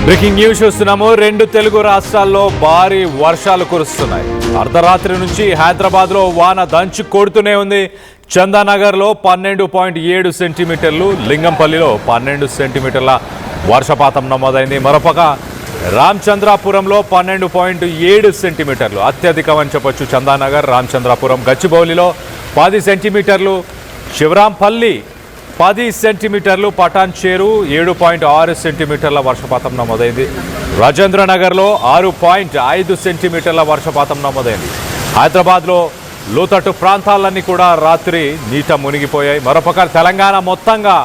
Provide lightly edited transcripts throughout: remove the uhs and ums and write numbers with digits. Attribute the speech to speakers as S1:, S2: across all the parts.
S1: Breaking news చూస్తున్నాము. రెండు తెలుగు రాష్ట్రాల్లో భారీ వర్షాలు కురుస్తున్నాయి. అర్ధరాత్రి నుంచి హైదరాబాద్ లో వాన దంచి కొడుతూనే ఉంది. చందానగర్లో 12.7 సెంటీమీటర్లు, లింగంపల్లిలో 12 సెంటీమీటర్ల వర్షపాతం నమోదైంది. మరోపక్క రామచంద్రాపురంలో 12.7 సెంటీమీటర్లు అత్యధికమని చెప్పొచ్చు. చందానగర్, రామచంద్రాపురం, గచ్చిబౌలిలో 10 సెంటీమీటర్లు, శివరాంపల్లి 10 సెంటీమీటర్లు, పటాన్చేరు 7.6 సెంటీమీటర్ల వర్షపాతం నమోదైంది. రాజేంద్రనగర్లో 6.5 సెంటీమీటర్ల వర్షపాతం నమోదైంది. హైదరాబాద్లో లోతట్టు ప్రాంతాలన్నీ కూడా రాత్రి నీట మునిగిపోయాయి. మరోపక్క తెలంగాణ మొత్తంగా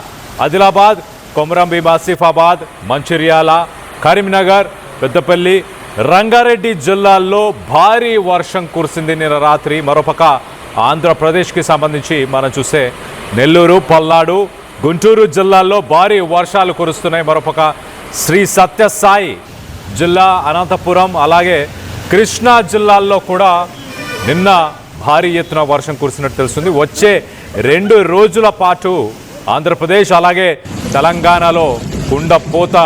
S1: ఆదిలాబాద్, కొమరంభీం, ఆసిఫాబాద్, మంచిర్యాల, కరీంనగర్, పెద్దపల్లి, రంగారెడ్డి జిల్లాల్లో భారీ వర్షం కురిసింది నిన్న రాత్రి. మరోపక్క ఆంధ్రప్రదేశ్కి సంబంధించి మనం చూస్తే నెల్లూరు, పల్నాడు, గుంటూరు జిల్లాల్లో భారీ వర్షాలు కురుస్తున్నాయి. మరోపక్క శ్రీ సత్యసాయి జిల్లా, అనంతపురం, అలాగే కృష్ణా జిల్లాల్లో కూడా నిన్న భారీ ఎత్తున వర్షం కురిసినట్టు తెలుస్తుంది. వచ్చే 2 రోజుల పాటు ఆంధ్రప్రదేశ్ అలాగే తెలంగాణలో కుండపోత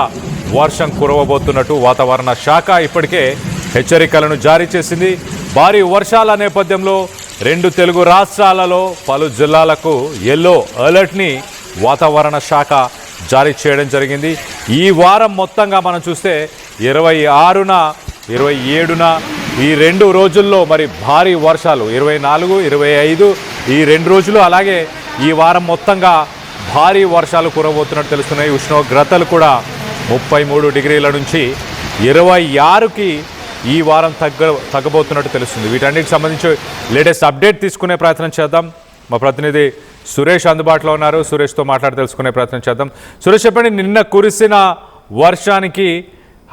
S1: వర్షం కురవబోతున్నట్టు వాతావరణ శాఖ ఇప్పటికే హెచ్చరికలను జారీ చేసింది. భారీ వర్షాల నేపథ్యంలో 2 తెలుగు రాష్ట్రాలలో పలు జిల్లాలకు ఎల్లో అలర్ట్ని వాతావరణ శాఖ జారీ చేయడం జరిగింది. ఈ వారం మొత్తంగా మనం చూస్తే 26న, 27న ఈ 2 రోజుల్లో మరి భారీ వర్షాలు, 24, 25 ఈ 2 రోజులు, అలాగే ఈ వారం మొత్తంగా భారీ వర్షాలు కురవబోతున్నట్టు తెలుస్తున్నాయి. ఉష్ణోగ్రతలు కూడా 33 డిగ్రీల నుంచి 26కి ఈ వారం తగ్గబోతున్నట్టు తెలుస్తుంది. వీటన్నిటికి సంబంధించి లేటెస్ట్ అప్డేట్ తీసుకునే ప్రయత్నం చేద్దాం. మా ప్రతినిధి సురేష్ అందుబాటులో ఉన్నారు. సురేష్తో మాట్లాడి తెలుసుకునే ప్రయత్నం చేద్దాం. సురేష్, చెప్పండి, నిన్న కురిసిన వర్షానికి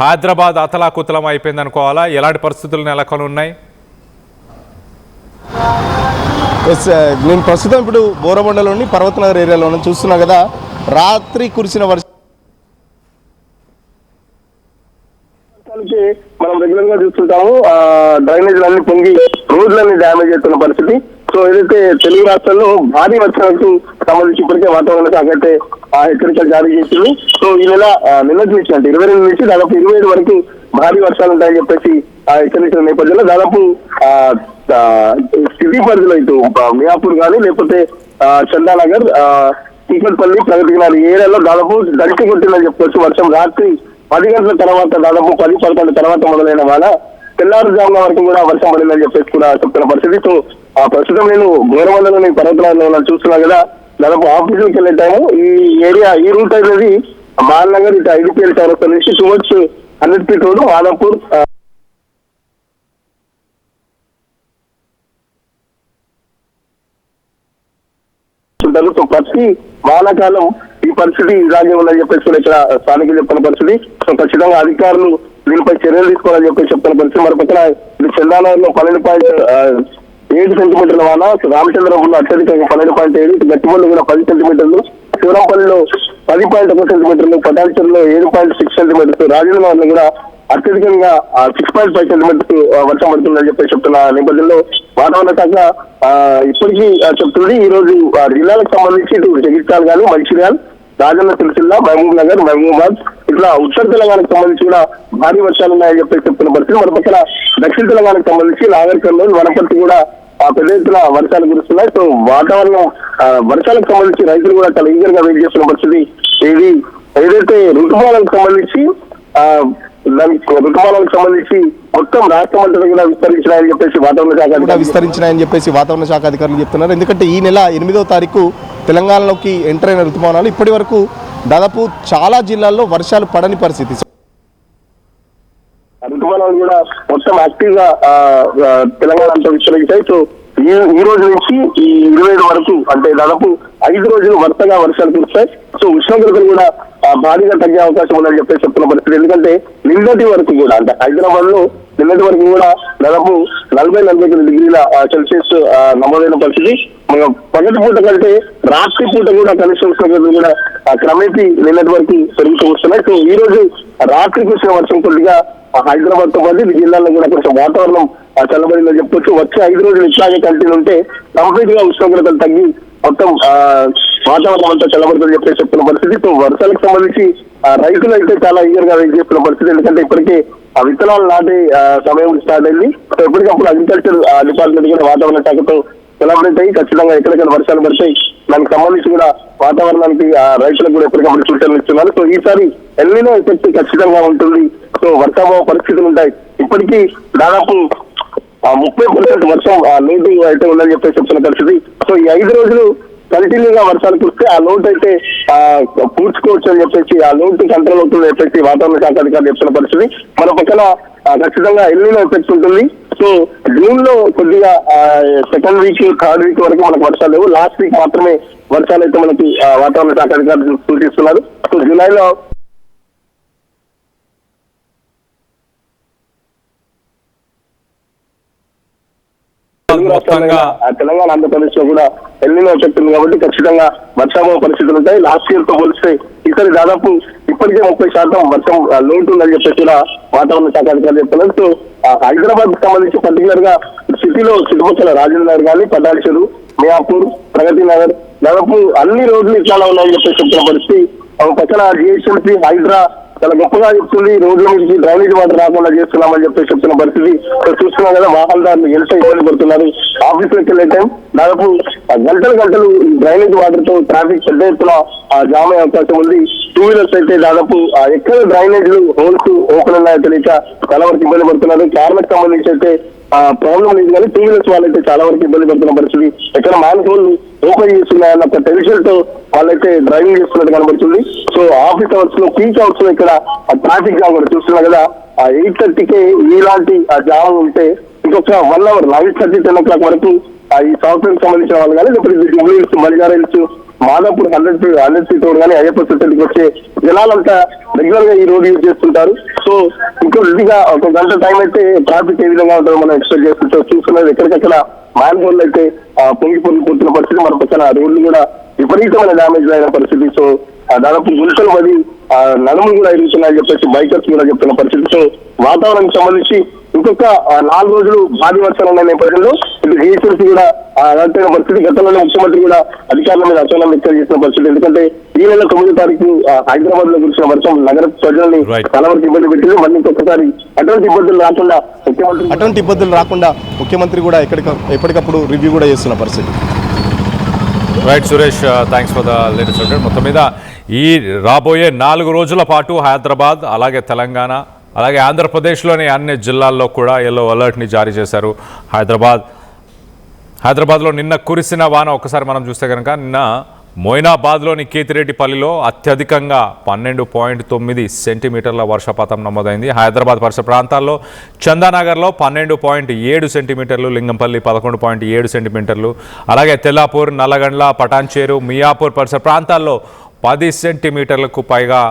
S1: హైదరాబాద్ అతలాకుతలం అయిపోయింది అనుకోవాలా? ఎలాంటి పరిస్థితులు నెలకొని ఉన్నాయి?
S2: నేను ప్రస్తుతం ఇప్పుడు బోరబండలోని పర్వతనగర్ ఏరియాలో చూస్తున్నా కదా, రాత్రి కురిసిన వర్షం
S3: మనం రెగ్యులర్ గా చూస్తుంటాము. డ్రైనేజీలన్నీ పొంగి రోడ్లన్నీ డ్యామేజ్ అవుతున్న పరిస్థితి. సో ఏదైతే తెలుగు రాష్ట్రాల్లో భారీ వర్షాలకు సంబంధించి ఇప్పటికే వాతావరణ శాఖ అయితే హెచ్చరికలు జారీ చేసింది. సో ఈ నెల నిన్నటి నుంచి అంటే 22 నుంచి దాదాపు 27 వరకు భారీ వర్షాలు ఉంటాయని చెప్పేసి హెచ్చరించిన నేపథ్యంలో దాదాపు సిటీ పరిధిలో ఇటు మియాపూర్ కానీ లేకపోతే చందానగర్, టీకట్పల్లి, ప్రగతి నగర్ ఏరియాలో దాదాపు దంచి కొట్టిందని చెప్పొచ్చు. వర్షం రాత్రి 10 గంటల తర్వాత, దాదాపు 10-11 తర్వాత మొదలైన వాన తెల్లారుజామున వరకు కూడా వర్షం పడిందని చెప్పేసి కూడా చెప్తున్న పరిస్థితి. సో ప్రస్తుతం నేను బోరబండలోని పర్వతనగర్లో చూస్తున్నా కదా, దాదాపు ఆఫీసులకు వెళ్ళే టైము ఈ రూట్ అనేది మాల్ నగర్, ఇటు ఐడిపిఎల్ చౌరస్తా నుంచి టువర్డ్స్ 100 ఫీట్ రోడ్ మాదాపూర్ ఉంటారు. సో ప్రతి వానాకాలం ఈ పరిస్థితి ఇలాగే ఉందని చెప్పేసి కూడా ఇక్కడ స్థానికులు చెప్తున్న పరిస్థితి. సో ఖచ్చితంగా అధికారులు దీనిపై చర్యలు తీసుకోవాలని చెప్పేసి చెప్తున్న పరిస్థితి. మరి పక్కన ఇది చందానగర్లో 12.7 సెంటీమీటర్ల వాన, రామచంద్రపురంలో అత్యధికంగా 12.7, గట్టిబొల్లు కూడా 10 సెంటీమీటర్లు, శివరాంపల్లిలో 10.1 సెంటీమీటర్లు, పటాన్చేరులో 7.6 సెంటీమీటర్లు, రాజేంద్రనగర్లో కూడా అత్యధికంగా 6.5 సెంటీమీటర్స్ వర్షం పడుతుందని చెప్పేసి చెప్తున్న నేపథ్యంలో వాతావరణ శాఖ ఇప్పటికీ చెప్తుంది. ఈ రోజు జిల్లాలకు సంబంధించి ఇటు జగిత్యాల కానీ, మంచిర్యాల, రాజన్న సిరిసిల్ల, మహబూబ్ నగర్, మహబూబాద్ ఇట్లా ఉత్తర తెలంగాణకు సంబంధించి కూడా భారీ వర్షాలు ఉన్నాయని చెప్పేసి చెప్తున్న పరిస్థితి. మన పక్కన దక్షిణ తెలంగాణకు సంబంధించి నాగర్ కర్నూలు, వనపర్తి కూడా పెద్ద ఎత్తున వర్షాలు కురుస్తున్నాయి. సో వాతావరణం వర్షాలకు సంబంధించి రైతులు కూడా చాలా ఈగర్ గా వెయిట్ చేస్తున్న పరిస్థితి. ఇది ఏదైతే ఋతుమాలకు సంబంధించి ఋతుమాలకు సంబంధించి మొత్తం రాష్ట్రం అంతా కూడా విస్తరించినాయని చెప్పేసి వాతావరణ శాఖ
S2: అధికారులు చెప్తున్నారు. ఎందుకంటే ఈ నెల 8వ తారీఖు తెలంగాణలోకి ఎంటర్ అయిన ఋతుమానాలు ఇప్పటి వరకు దాదాపు చాలా జిల్లాల్లో వర్షాలు పడని పరిస్థితి.
S3: ఋతుమానాలు కూడా మొత్తం యాక్టివ్ గా తెలంగాణ అంతా విస్తరించాయి. సో ఈ రోజు నుంచి ఈ 25 వరకు అంటే దాదాపు 5 రోజులు వరుసగా వర్షాలు కురుస్తాయి. సో ఉష్ణోగ్రతలు కూడా భారీగా తగ్గే అవకాశం ఉందని చెప్పేసి చెప్తున్న పరిస్థితి. ఎందుకంటే నిన్నటి వరకు కూడా అంటే హైదరాబాద్ లో నిన్నటి వరకు కూడా దాదాపు 40-41 డిగ్రీల సెల్సియస్ నమోదైన పరిస్థితి. పగటి పూట కంటే రాత్రి పూట కూడా కనిష్ట ఉష్ణోగ్రతలు కూడా క్రమేపీ నిన్నటి వరకు పెరుగుతూ వస్తున్నాయి. సో ఈ రోజు రాత్రికి వచ్చిన వర్షం కొద్దిగా హైదరాబాద్ తో పాటు ఈ జిల్లాలో కూడా కొంచెం వాతావరణం చల్లబడిందని చెప్పొచ్చు. వచ్చే 5 రోజులు ఇట్లాగే కంటిన్యూ ఉంటే కంప్లీట్ గా ఉష్ణోగ్రతలు తగ్గి మొత్తం వాతావరణం అంతా చల్లబడుతుందని చెప్పేసి చెప్తున్న పరిస్థితి. సో వర్షాలకు సంబంధించి రైతులు అయితే చాలా ఈగర్ గా వెయిట్ చేస్తున్న పరిస్థితి. ఎందుకంటే ఇప్పటికే ఆ విత్తనాలు నాటి సమయం స్టార్ట్ అయింది. సో ఎప్పటికప్పుడు అగ్రికల్చర్ డిపార్ట్మెంట్ కూడా వాతావరణ శాఖతో కొలాబరేట్ అయ్యి ఖచ్చితంగా ఎక్కడెక్కడ వర్షాలు పడతాయి దానికి సంబంధించి కూడా వాతావరణానికి రైతులకు కూడా ఎప్పటికప్పుడు సూచనలు ఇస్తున్నారు. సో ఈసారి ఎల్నినో ఎఫెక్ట్ ఖచ్చితంగా ఉంటుంది. సో వర్షాభావ పరిస్థితులు ఉంటాయి. ఇప్పటికీ దాదాపు 30% వర్షం లోటు అయితే ఉందని చెప్పేసి చెప్తున్న పరిస్థితి. సో ఈ 5 రోజులు కంటిన్యూగా వర్షాలు కురిస్తే ఆ లోటు అయితే పూడ్చుకోవచ్చు అని చెప్పేసి ఆ లోటు కంట్రోల్ అవుతుందని చెప్పేసి వాతావరణ శాఖ అధికారులు చెప్తున్న పరిస్థితి. మరో పక్కన ఖచ్చితంగా ఎల్నినో ఎఫెక్ట్ ఉంటుంది. సో జూన్ లో కొద్దిగా సెకండ్ వీక్ థర్డ్ వీక్ వరకు మనకు వర్షాలు లేవు. లాస్ట్ వీక్ మాత్రమే వర్షాలు అయితే మనకి వాతావరణ శాఖ అధికారులు సూచిస్తున్నారు. సో జూలైలో తెలంగాణ ఆంధ్రప్రదేశ్ లో కూడా ఎల్నినో ఎఫెక్ట్ ఉంది కాబట్టి ఖచ్చితంగా వర్షాభావ పరిస్థితులు ఉంటాయి. లాస్ట్ ఇయర్ తో పోలిస్తే ఈసారి దాదాపు ఇప్పటికే 30% వర్షం లోటు ఉందని చెప్పేసి కూడా వాతావరణ శాఖ అధికారులు చెప్తున్నారు. సో హైదరాబాద్ కు సంబంధించి పర్టికులర్ గా సిటీలో చుట్టుపక్కల రాజేంద్ర నగర్ కానీ, పటాన్ చెరు, మియాపూర్, ప్రగతి నగర్ దాదాపు అన్ని రోడ్లు ఇట్లా ఉన్నాయని చెప్పేసి చెప్తున్న పరిస్థితి. పక్కన జిహెచ్ఎంసీ హైడ్రా చాలా గొప్పగా చెప్తుంది. రోడ్ల నుంచి డ్రైనేజ్ వాటర్ రాకుండా చేస్తున్నామని చెప్పేసి చెప్తున్న పరిస్థితి. చూస్తున్నాం కదా, వాహనదారులు ఎంత ఇబ్బంది పడుతున్నారు. ఆఫీసులకు వెళ్ళే టైం దాదాపు గంటలు డ్రైనేజ్ వాటర్ తో ట్రాఫిక్ పెద్ద ఎత్తున జామ్ అయ్యే అవకాశం ఉంది. 2 వీలర్స్ అయితే దాదాపు ఎక్కడ డ్రైనేజ్లు హోల్స్ ఓపెన్ ఉన్నాయో తెలియక చాలా వరకు ఇబ్బంది పడుతున్నారు. కార్లకు సంబంధించి అయితే ప్రాబ్లం లేదు కానీ 2 వీలర్స్ వాళ్ళైతే చాలా వరకు ఇబ్బంది పడుతున్న పరిస్థితి. ఎక్కడ మ్యాన్ హోల్ ఓపెన్ చేస్తున్నాయన్న ఒక టెన్షన్ తో వాళ్ళైతే డ్రైవింగ్ చేస్తున్నట్టు కనబడుతుంది. సో ఆఫీస్ అవర్స్ లో, పీక్ అవర్స్ లో ఇక్కడ ట్రాఫిక్ జామ్ కూడా చూస్తున్నాం కదా. 8:30కే ఇలాంటి జామ్ ఉంటే ఇంకొక 1 అవర్ 9:30, 10 o'clock వరకు ఈ సాఫ్ట్వేర్ సంబంధించిన వాళ్ళు కానీ లేకపోతే మలిగారా హిల్స్, మాదాపూర్ 100 ఫీట్ రోడ్ కానీ అయ్యప్ప సొసైటీకి వచ్చే జనాలంతా రెగ్యులర్ గా ఈ రోడ్ యూజ్ చేస్తుంటారు. సో ఇంకో ఇదిగా 1 గంట టైం అయితే ట్రాఫిక్ ఏ విధంగా ఉంటుందో మనం ఎక్స్పెక్ట్ చేస్తుంటాం. చూస్తున్నది ఎక్కడికక్కడ మ్యాన్ హోల్ అయితే పొంగిపోతున్న పరిస్థితి. మన పక్కన రోడ్లు కూడా విపరీతమైన డ్యామేజ్ అయిన పరిస్థితి. సో దాదాపు గుంటలు పది నడుములు కూడా ఎదుగుతున్నాయని చెప్పేసి బైకర్స్ కూడా చెప్తున్న పరిస్థితి. సో వాతావరణానికి సంబంధించి ఇంకొక 4 రోజులు భారీ వర్షాలు ఉన్న నేపథ్యంలో ఇటు జిహెచ్ఎంసీ కూడా అలాంటి పరిస్థితి. గతంలోనే ముఖ్యమంత్రి కూడా అధికారుల మీద అసహనం వ్యక్తం చేసిన పరిస్థితి. ఎందుకంటే ఈ నెల 9వ తారీఖు హైదరాబాద్ లో కురిసిన వర్షం నగర ప్రజల్ని చాలా వరకు ఇబ్బంది పెట్టింది. మళ్ళీ ఇంకొకసారి అటువంటి ఇబ్బందులు రాకుండా ముఖ్యమంత్రి కూడా ఎప్పటికప్పుడు రివ్యూ కూడా చేస్తున్న పరిస్థితి.
S1: Right Suresh, thanks for the latest update. మొత్తం మీద ఈ రాబోయే 4 రోజుల పాటు హైదరాబాద్, అలాగే తెలంగాణ, అలాగే ఆంధ్రప్రదేశ్లోని అన్ని జిల్లాల్లో కూడా ఎల్లో అలర్ట్ని జారీ చేశారు. హైదరాబాద్లో నిన్న కురిసిన వాన ఒకసారి మనం చూస్తే కనుక నిన్న మొయినాబాద్లోని కేతిరెడ్డిపల్లిలో అత్యధికంగా 12.9 సెంటీమీటర్ల వర్షపాతం నమోదైంది. హైదరాబాద్ పరిసర ప్రాంతాల్లో చందానగర్లో 12.7 సెంటీమీటర్లు, లింగంపల్లి 11.7 సెంటీమీటర్లు, అలాగే తెల్లాపూర్, నల్లగండ్ల, పటాన్చేరు, మియాపూర్ పరిసర ప్రాంతాల్లో 10 సెంటీమీటర్లకు పైగా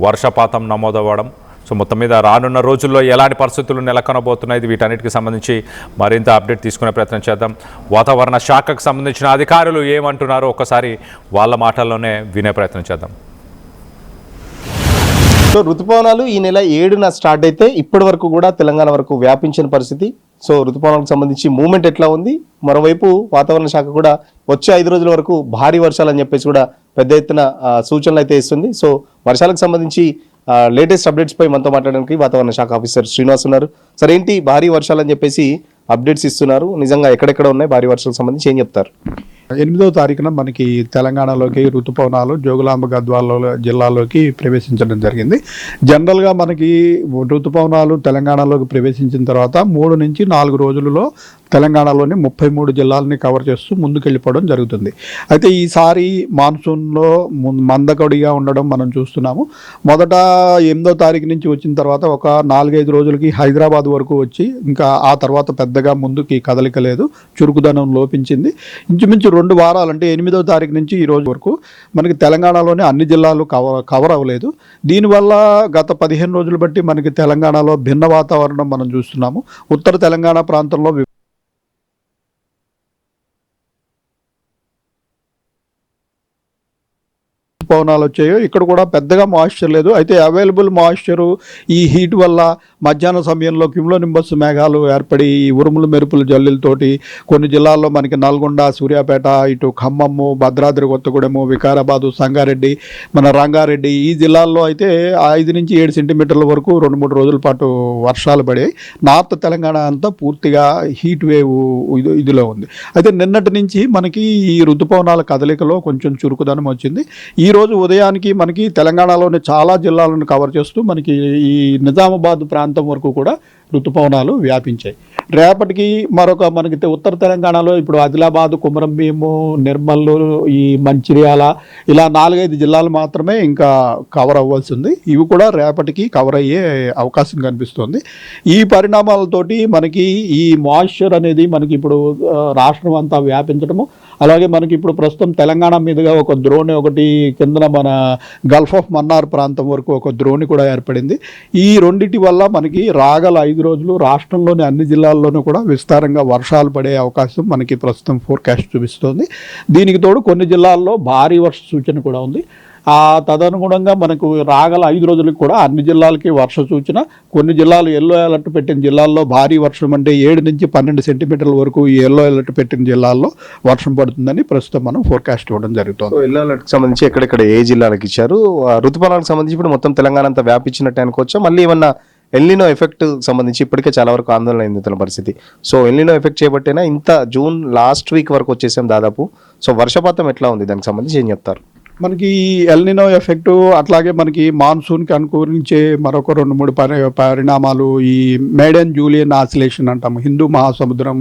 S1: వర్షపాతం నమోదవ్వడం. సో మొత్తం మీద రానున్న రోజుల్లో ఎలాంటి పరిస్థితులు నెలకొనబోతున్నాయి, వీటన్నిటికి సంబంధించి మరింత అప్డేట్ తీసుకునే ప్రయత్నం చేద్దాం. వాతావరణ శాఖకు సంబంధించిన అధికారులు ఏమంటున్నారో ఒక్కసారి వాళ్ళ మాటల్లోనే వినే ప్రయత్నం చేద్దాం.
S2: సో ఋతుపవనాలు ఈ నెల 7న స్టార్ట్ అయితే ఇప్పటి వరకు కూడా తెలంగాణ వరకు వ్యాపించిన పరిస్థితి. సో ఋతుపవనాలకు సంబంధించి మూవ్మెంట్ ఎట్లా ఉంది, మరోవైపు వాతావరణ శాఖ కూడా వచ్చే 5 రోజుల వరకు భారీ వర్షాలు అని చెప్పేసి కూడా పెద్ద ఎత్తున సూచనలు అయితే ఇస్తుంది. సో వర్షాలకు సంబంధించి లేటెస్ట్ అప్డేట్స్ పై మనతో మాట్లాడడానికి వాతావరణ శాఖ ఆఫీసర్ శ్రీనివాస్ ఉన్నారు. సరే, ఏంటి భారీ వర్షాలు అని చెప్పేసి అప్డేట్స్ ఇస్తున్నారు, నిజంగా ఎక్కడెక్కడ ఉన్నాయి భారీ వర్షాలకు సంబంధించి ఏం చెప్తారు?
S4: 8వ తారీఖున మనకి తెలంగాణలోకి ఋతుపవనాలు జోగులాంబ గద్వాల జిల్లాలోకి ప్రవేశించడం జరిగింది. జనరల్గా మనకి ఋతుపవనాలు తెలంగాణలోకి ప్రవేశించిన తర్వాత 3 నుంచి 4 రోజులలో తెలంగాణలోని 33 జిల్లాలని కవర్ చేస్తూ ముందుకెళ్ళిపోవడం జరుగుతుంది. అయితే ఈసారి మాన్సూన్లో మందకొడిగా ఉండడం మనం చూస్తున్నాము. మొదట 8వ తారీఖు నుంచి వచ్చిన తర్వాత ఒక 4-5 రోజులకి హైదరాబాద్ వరకు వచ్చి ఇంకా ఆ తర్వాత పెద్దగా ముందుకి కదలిక లేదు, చురుకుదనం లోపించింది. ఇంచుమించు 2 వారాలు అంటే 8వ తారీఖు నుంచి ఈ రోజు వరకు మనకి తెలంగాణలోని అన్ని జిల్లాలు కవర్ అవ్వలేదు. దీనివల్ల గత 15 రోజులు బట్టి మనకి తెలంగాణలో భిన్న వాతావరణం మనం చూస్తున్నాము. ఉత్తర తెలంగాణ ప్రాంతంలో ఋతుపవనాలు వచ్చాయో ఇక్కడ కూడా పెద్దగా మాయిశ్చర్ లేదు. అయితే అవైలబుల్ మాయిశ్చరు ఈ హీట్ వల్ల మధ్యాహ్న సమయంలో క్యూములోనింబస్ మేఘాలు ఏర్పడి ఉరుములు మెరుపులు జల్లులతోటి కొన్ని జిల్లాల్లో మనకి నల్గొండ, సూర్యాపేట, ఇటు ఖమ్మము, భద్రాద్రి కొత్తగూడెము, వికారాబాదు, సంగారెడ్డి, మన రంగారెడ్డి ఈ జిల్లాల్లో అయితే 5 నుంచి 7 సెంటీమీటర్ల వరకు 2-3 రోజుల పాటు వర్షాలు పడాయి. నార్త్ తెలంగాణ అంతా పూర్తిగా హీట్ వేవ్ ఇదిలో ఉంది. అయితే నిన్నటి నుంచి మనకి ఈ ఋతుపవనాల కదలికలో కొంచెం చురుకుదనం వచ్చింది. ఈ రోజు ఉదయానికి మనకి తెలంగాణలోని చాలా జిల్లాలను కవర్ చేస్తూ మనకి ఈ నిజామాబాద్ ప్రాంతం వరకు కూడా ఋతుపవనాలు వ్యాపించాయి. రేపటికి మరొక మనకి ఉత్తర తెలంగాణలో ఇప్పుడు ఆదిలాబాద్, కుమరంభీము, నిర్మల్, ఈ మంచిర్యాల ఇలా 4-5 జిల్లాలు మాత్రమే ఇంకా కవర్ అవ్వాల్సి ఉంది. ఇవి కూడా రేపటికి కవర్ అయ్యే అవకాశం కనిపిస్తుంది. ఈ పరిణామాలతోటి మనకి ఈ మాయిశ్చర్ అనేది మనకి ఇప్పుడు రాష్ట్రం అంతా వ్యాపించడము, అలాగే మనకి ఇప్పుడు ప్రస్తుతం తెలంగాణ మీదుగా ఒక ద్రోణి ఒకటి కిందన మన గల్ఫ్ ఆఫ్ మన్నార్ ప్రాంతం వరకు ఒక ద్రోణి కూడా ఏర్పడింది. ఈ రెండిటి వల్ల మనకి రాగల 5 రోజులు రాష్ట్రంలోని అన్ని జిల్లాల్లోనూ కూడా విస్తారంగా వర్షాలు పడే అవకాశం మనకి ప్రస్తుతం ఫోర్కాస్ట్ చూపిస్తోంది. దీనికి తోడు కొన్ని జిల్లాల్లో భారీ వర్ష సూచన కూడా ఉంది. తదనుగుణంగా మనకు రాగల 5 రోజులకు కూడా అన్ని జిల్లాలకి వర్ష సూచన. కొన్ని జిల్లాలు ఎల్లో అలర్ట్ పెట్టిన జిల్లాల్లో భారీ వర్షం అంటే 7 నుంచి 12 సెంటీమీటర్ల వరకు ఈ ఎల్లో అలర్ట్ పెట్టిన జిల్లాల్లో వర్షం పడుతుందని ప్రస్తుతం మనం ఫోర్కాస్ట్ ఇవ్వడం జరుగుతుంది.
S2: ఎల్లో అలర్ట్కి సంబంధించి ఎక్కడెక్కడ ఏ జిల్లాలకు ఇచ్చారు? ఋతుపవనాలకు సంబంధించి ఇప్పుడు మొత్తం తెలంగాణ అంతా వ్యాపించినట్టు అనుకోవచ్చా? మళ్ళీ ఏమన్నా ఎల్నినో ఎఫెక్ట్ సంబంధించి ఇప్పటికే చాలా వరకు ఆందోళన అయింది తన పరిస్థితి. సో ఎల్నినో ఎఫెక్ట్ చేయబట్టేనా ఇంత జూన్ లాస్ట్ వీక్ వరకు వచ్చేసాం దాదాపు. సో వర్షపాతం ఎట్లా ఉంది దానికి సంబంధించి ఏం చెప్తారు?
S4: మనకి ఎల్నినో ఎఫెక్టు, అట్లాగే మనకి మాన్సూన్కి అనుకూలించే మరొక 2-3 పరిణామాలు ఈ మేడన్ జూలియన్ ఆసిలేషన్ అంటాము. హిందూ మహాసముద్రం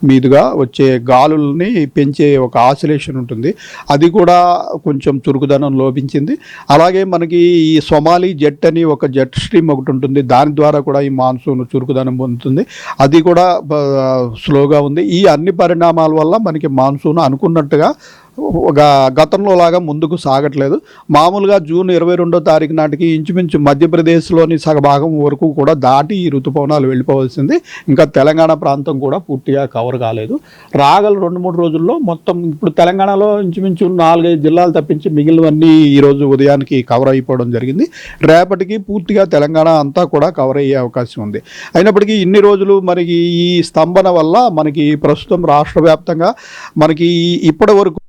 S4: మీదుగా వచ్చే గాలుల్ని పెంచే ఒక ఆసిలేషన్ ఉంటుంది. అది కూడా కొంచెం చురుకుదనం లోపించింది. అలాగే మనకి ఈ సొమాలి జెట్ అని ఒక జెట్ స్ట్రీమ్ ఒకటి ఉంటుంది. దాని ద్వారా కూడా ఈ మాన్సూన్ చురుకుదనం పొందుతుంది. అది కూడా స్లోగా ఉంది. ఈ అన్ని పరిణామాల వల్ల మనకి మాన్సూన్ అనుకున్నట్టుగా గతంలో లాగా ముందుకు సాగట్లేదు. మామూలుగా జూన్ 22వ తారీఖు నాటికి ఇంచుమించు మధ్యప్రదేశ్లోని సగభాగం వరకు కూడా దాటి ఈ ఋతుపవనాలు వెళ్ళిపోవాల్సింది. ఇంకా తెలంగాణ ప్రాంతం కూడా పూర్తిగా కవర్ కాలేదు. రాగల 2-3 రోజుల్లో మొత్తం ఇప్పుడు తెలంగాణలో ఇంచుమించు 4-5 జిల్లాలు తప్పించి మిగిలినవన్నీ ఈరోజు ఉదయానికి కవర్ అయిపోవడం జరిగింది. రేపటికి పూర్తిగా తెలంగాణ అంతా కూడా కవర్ అయ్యే అవకాశం ఉంది. అయినప్పటికీ ఇన్ని రోజులు మనకి ఈ స్తంభన వల్ల మనకి ప్రస్తుతం రాష్ట్ర వ్యాప్తంగా మనకి ఇప్పటి వరకు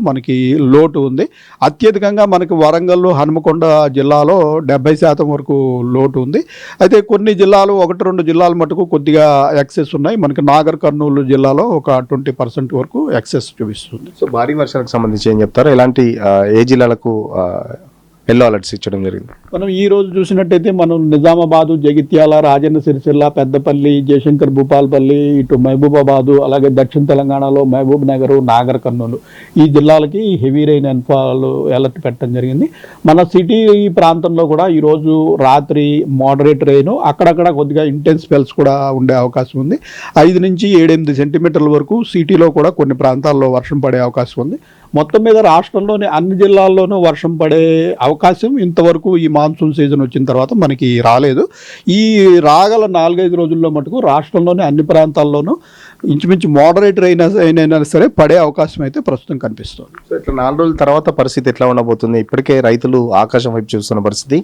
S4: మనకి లోటు ఉంది. అత్యధికంగా మనకి వరంగల్, హనుమకొండ జిల్లాలో 70% వరకు లోటు ఉంది. అయితే కొన్ని జిల్లాలు 1-2 జిల్లాలు మటుకు కొద్దిగా ఎక్సెస్ ఉన్నాయి. మనకి నాగర్ కర్నూలు జిల్లాలో ఒక 20% వరకు ఎక్సెస్ చూపిస్తుంది.
S2: సో భారీ వర్షాలకు సంబంధించి ఏం చెప్తారు? ఎలాంటి ఏ జిల్లాలకు ఎల్లో అలర్ట్స్ ఇచ్చడం జరిగింది?
S4: మనం ఈ రోజు చూసినట్టయితే మనం నిజామాబాదు, జగిత్యాల, రాజన్న సిరిసిల్ల, పెద్దపల్లి, జయశంకర్ భూపాలపల్లి, ఇటు మహబూబాబాదు, అలాగే దక్షిణ తెలంగాణలో మహబూబ్ నగర్, నాగర్ కర్నూలు ఈ జిల్లాలకి హెవీ రైన్ ఎన్ఫాల్ అలర్ట్ పెట్టడం జరిగింది. మన సిటీ ఈ ప్రాంతంలో కూడా ఈరోజు రాత్రి మోడరేట్ రైన్, అక్కడక్కడ కొద్దిగా ఇంటెన్స్ స్పెల్స్ కూడా ఉండే అవకాశం ఉంది. 5 నుంచి 7-8 సెంటీమీటర్ల వరకు సిటీలో కూడా కొన్ని ప్రాంతాల్లో వర్షం పడే అవకాశం ఉంది. మొత్తం మీద రాష్ట్రంలోని అన్ని జిల్లాల్లోనూ వర్షం పడే అవకాశం ఇంతవరకు ఈ మాన్సూన్ సీజన్ వచ్చిన తర్వాత మనకి రాలేదు. ఈ రాగల 4-5 రోజుల్లో మటుకు రాష్ట్రంలోని అన్ని ప్రాంతాల్లోనూ ఇంచుమించు మోడరేట్ అయినా సరే పడే అవకాశం అయితే ప్రస్తుతం కనిపిస్తుంది.
S2: సో ఇట్లా 4 రోజుల తర్వాత పరిస్థితి ఎట్లా ఉండబోతుంది? ఇప్పటికే రైతులు ఆకాశం వైపు చూస్తున్న పరిస్థితి,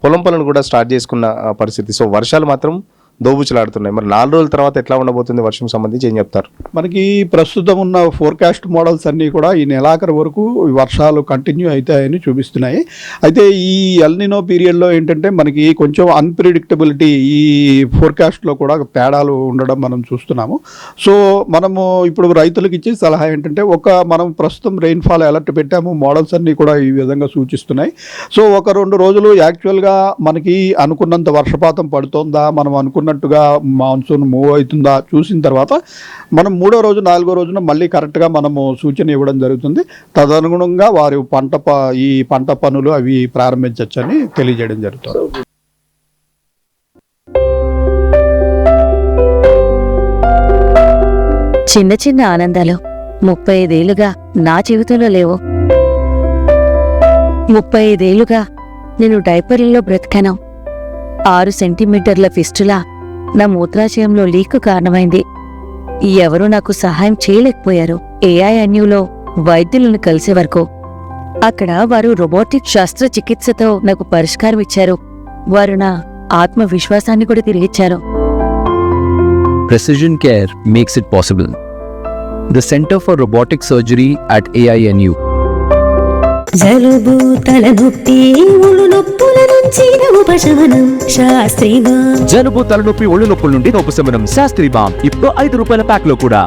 S2: పొలం పనులు కూడా స్టార్ట్ చేసుకున్న పరిస్థితి. సో వర్షాలు మాత్రం దోబుచులాడుతున్నాయి. మరి 4 రోజుల తర్వాత ఎట్లా ఉండబోతుంది వర్షం సంబంధించి ఏం చెప్తారు?
S4: మనకి ప్రస్తుతం ఉన్న ఫోర్కాస్ట్ మోడల్స్ అన్నీ కూడా ఈ నెలాఖరు వరకు వర్షాలు కంటిన్యూ అవుతాయని చూపిస్తున్నాయి. అయితే ఈ ఎల్నినో పీరియడ్లో ఏంటంటే మనకి కొంచెం అన్ప్రిడిక్టబిలిటీ ఈ ఫోర్కాస్ట్లో కూడా తేడాలు ఉండడం మనం చూస్తున్నాము. సో మనము ఇప్పుడు రైతులకు ఇచ్చే సలహా ఏంటంటే మనం ప్రస్తుతం రెయిన్ఫాల్ అలర్ట్ పెట్టాము. మోడల్స్ అన్నీ కూడా ఈ విధంగా సూచిస్తున్నాయి. సో 1-2 రోజులు యాక్చువల్గా మనకి అనుకున్నంత వర్షపాతం పడుతుందా, మనం అనుకున్నట్టుగా మాన్సూన్ మూవ్ అవుతుందా చూసిన తర్వాత మనం 3వ రోజు 4వ రోజున మళ్ళీ కరెక్ట్గా మనము సూచన ఇవ్వడం జరుగుతుంది. తదనుగుణంగా వారి ఈ పంట పనులు అవి ప్రారంభించవచ్చని తెలియజేయడం జరుగుతుంది.
S5: చిన్న చిన్న ఆనందాలు 35 ఏళ్లుగా నా జీవితంలో లేవు. 35 ఏళ్లుగా నేను డైపర్లలో బ్రతికాను. 6 సెంటీమీటర్ల ఫిస్టులా నా మూత్రాశయంలో లీక్ కారణమైంది. ఎవరూ నాకు సహాయం చేయలేకపోయారు. AINUలో వైద్యులను కలిసే వరకు అక్కడ వారు రోబోటిక్ శస్త్రచికిత్సతో నాకు పరిష్కారం ఇచ్చారు. వారు నా ఆత్మవిశ్వాసాన్ని కూడా తిరిగిచ్చారు.
S6: Precision Care makes it possible. The Center for Robotic Surgery at AINU.
S7: జలుబు తలనొప్పి ఒళ్ళు నొప్పుల నుంచి ఉపశమనం శాస్త్రీవా.
S8: జలుబు తలనొప్పి ఒళ్ళు నొప్పుల నుండి ఉపశమనం శాస్త్రీబామ్ ఇప్పుడు 5 రూపాయల ప్యాక్ లో కూడా.